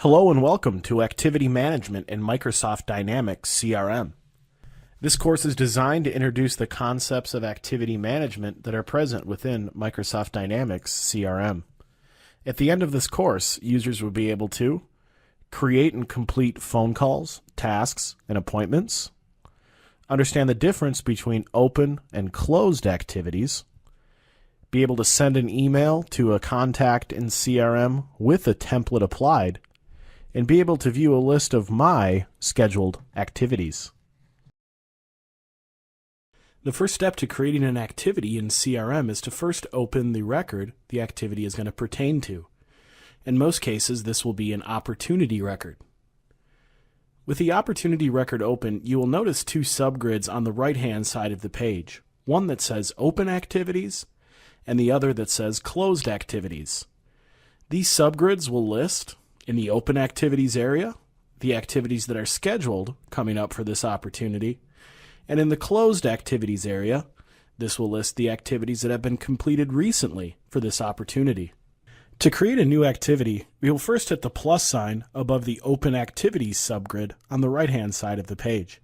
Hello and welcome to Activity Management in Microsoft Dynamics CRM. This course is designed to introduce the concepts of activity management that are present within Microsoft Dynamics CRM. At the end of this course, users will be able to create and complete phone calls, tasks, and appointments, understand the difference between open and closed activities, be able to send an email to a contact in CRM with a template applied, and be able to view a list of my scheduled activities. The first step to creating an activity in CRM is to first open the record the activity is going to pertain to. In most cases, this will be an opportunity record. With the opportunity record open, you will notice two subgrids on the right-hand side of the page. One that says Open Activities and the other that says Closed Activities. These subgrids will list, in the Open Activities area, the activities that are scheduled coming up for this opportunity, and in the Closed Activities area, this will list the activities that have been completed recently for this opportunity. To create a new activity, we will first hit the plus sign above the Open Activities subgrid on the right-hand side of the page.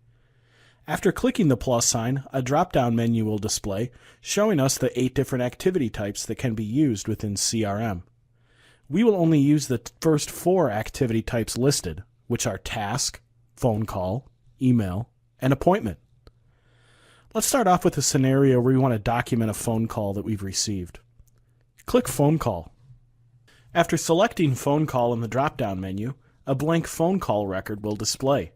After clicking the plus sign, a drop-down menu will display, showing us the 8 different activity types that can be used within CRM. We will only use the first 4 activity types listed, which are task, phone call, email, and appointment. Let's start off with a scenario where we want to document a phone call that we've received. Click Phone Call. After selecting Phone Call in the drop-down menu, a blank phone call record will display.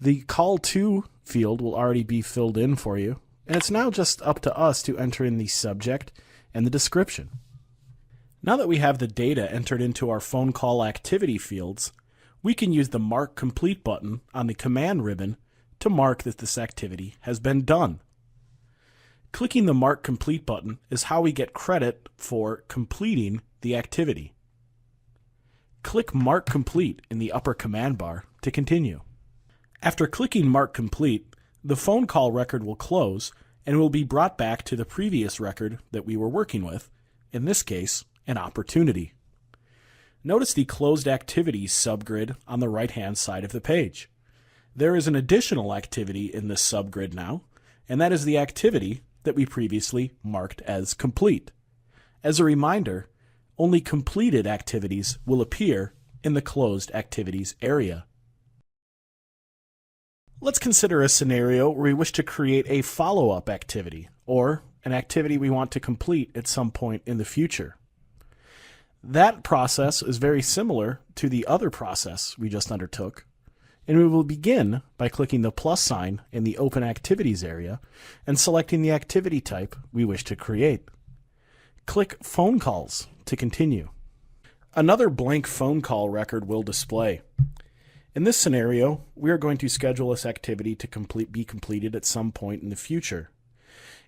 The Call To field will already be filled in for you, and it's now just up to us to enter in the subject and the description. Now that we have the data entered into our phone call activity fields, we can use the Mark Complete button on the command ribbon to mark that this activity has been done. Clicking the Mark Complete button is how we get credit for completing the activity. Click Mark Complete in the upper command bar to continue. After clicking Mark Complete, the phone call record will close and will be brought back to the previous record that we were working with, in this case, an opportunity. Notice the Closed Activities subgrid on the right-hand side of the page. There is an additional activity in this subgrid now, and that is the activity that we previously marked as complete. As a reminder, only completed activities will appear in the Closed Activities area. Let's consider a scenario where we wish to create a follow-up activity, or an activity we want to complete at some point in the future. That process is very similar to the other process we just undertook, and we will begin by clicking the plus sign in the Open Activities area and selecting the activity type we wish to create. Click Phone Calls to continue. Another blank phone call record will display. In this scenario, we are going to schedule this activity to be completed at some point in the future.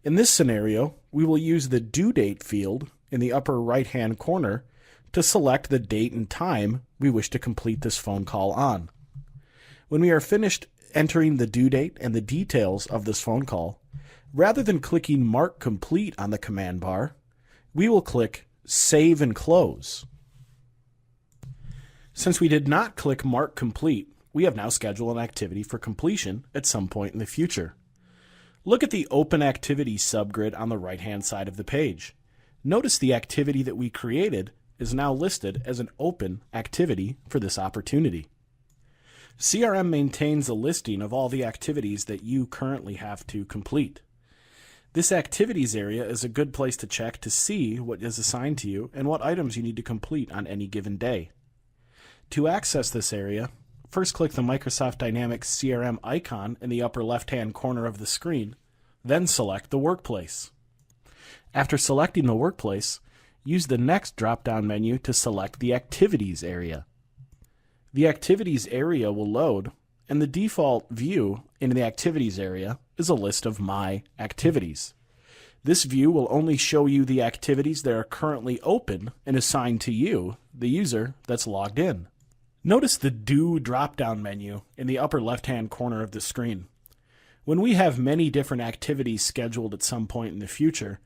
In this scenario, we will use the Due Date field in the upper right-hand corner to select the date and time we wish to complete this phone call on. When we are finished entering the due date and the details of this phone call, rather than clicking Mark Complete on the command bar, we will click Save and Close. Since we did not click Mark Complete, we have now scheduled an activity for completion at some point in the future. Look at the Open Activities subgrid on the right-hand side of the page. Notice the activity that we created is now listed as an open activity for this opportunity. CRM maintains a listing of all the activities that you currently have to complete. This activities area is a good place to check to see what is assigned to you and what items you need to complete on any given day. To access this area, first click the Microsoft Dynamics CRM icon in the upper left-hand corner of the screen, then select the Workplace. After selecting the Workplace, use the next drop-down menu to select the Activities area. The Activities area will load, and the default view in the Activities area is a list of My Activities. This view will only show you the activities that are currently open and assigned to you, the user that's logged in. Notice the Do drop-down menu in the upper left-hand corner of the screen. When we have many different activities scheduled at some point in the future,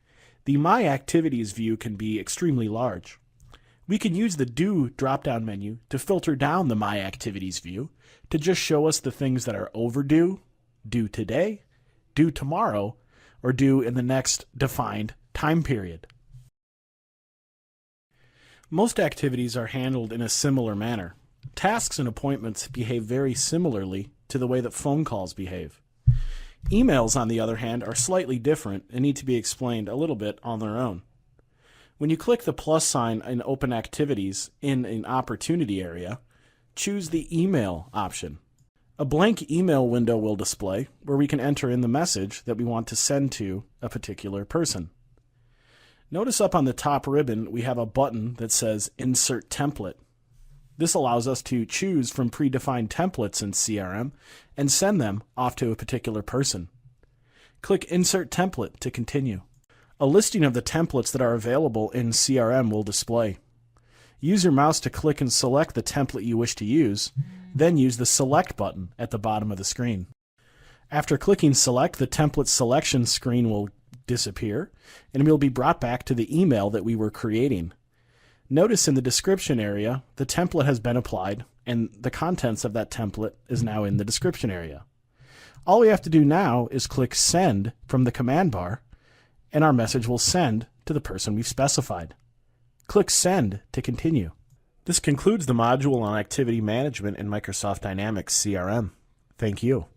the My Activities view can be extremely large. We can use the Do drop-down menu to filter down the My Activities view to just show us the things that are overdue, due today, due tomorrow, or due in the next defined time period. Most activities are handled in a similar manner. Tasks and appointments behave very similarly to the way that phone calls behave. Emails, on the other hand, are slightly different and need to be explained a little bit on their own. When you click the plus sign in Open Activities in an Opportunity area, choose the Email option. A blank email window will display where we can enter in the message that we want to send to a particular person. Notice up on the top ribbon we have a button that says Insert Template. This allows us to choose from predefined templates in CRM and send them off to a particular person. Click Insert Template to continue. A listing of the templates that are available in CRM will display. Use your mouse to click and select the template you wish to use, then use the Select button at the bottom of the screen. After clicking Select, the template selection screen will disappear, and we'll be brought back to the email that we were creating. Notice in the description area, the template has been applied, and the contents of that template is now in the description area. All we have to do now is click Send from the command bar, and our message will send to the person we've specified. Click Send to continue. This concludes the module on activity management in Microsoft Dynamics CRM. Thank you.